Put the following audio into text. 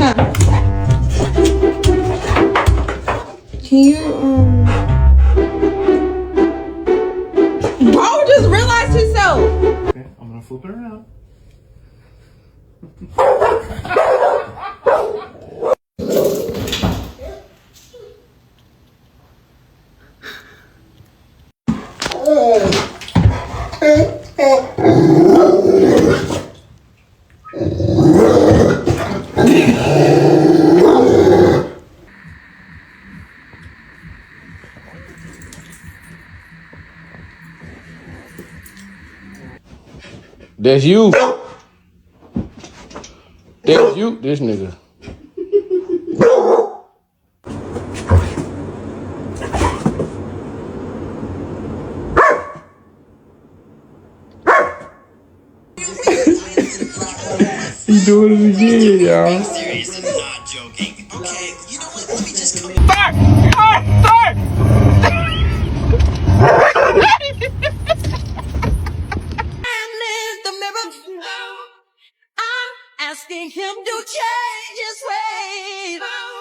Can you, Bro just realized himself. Okay, I'm gonna flip it around. That's you. That's you, this nigga. He doing it again, y'all. Serious and not joking. Okay, you know what? Let me just come. Asking him to change his ways.